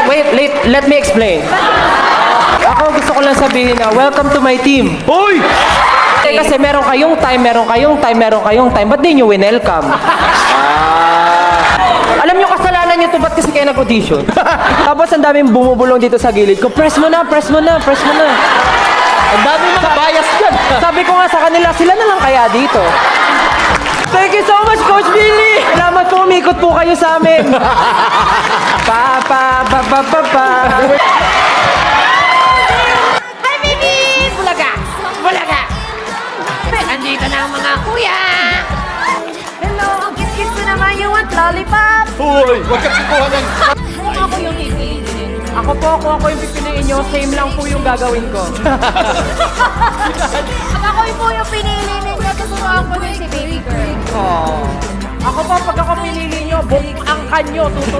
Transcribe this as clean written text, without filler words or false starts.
Wait, let me explain. Ako gusto ko lang sabihin na, welcome to my team. Hoy! Kasi meron kayong time, ba't di nyo winelcome? Alam nyo, kasalanan nyo to, ba't kasi kayo nag-audition? Tapos ang daming bumubulong dito sa gilid ko, press mo na. Ang dami mga bias dyan. Sabi ko nga sa kanila, sila na lang kaya dito. Thank you so much, Coach Billy! Salamat po, umikot po kayo sa amin. Pa. Hi, baby! Bulaga! Andito na ang mga kuya! Hello! Ang cute-cute ko naman. You want lollipop? Hoy! Huwag ka kukuha ng... Ako yung pipiliin. Ako yung pipiliin nyo, same lang po yung gagawin ko. Pag ako yung pinili ninyo, tuturuan ko din si baby girl. Ako po, pag ako pinili nyo, ang kanyo,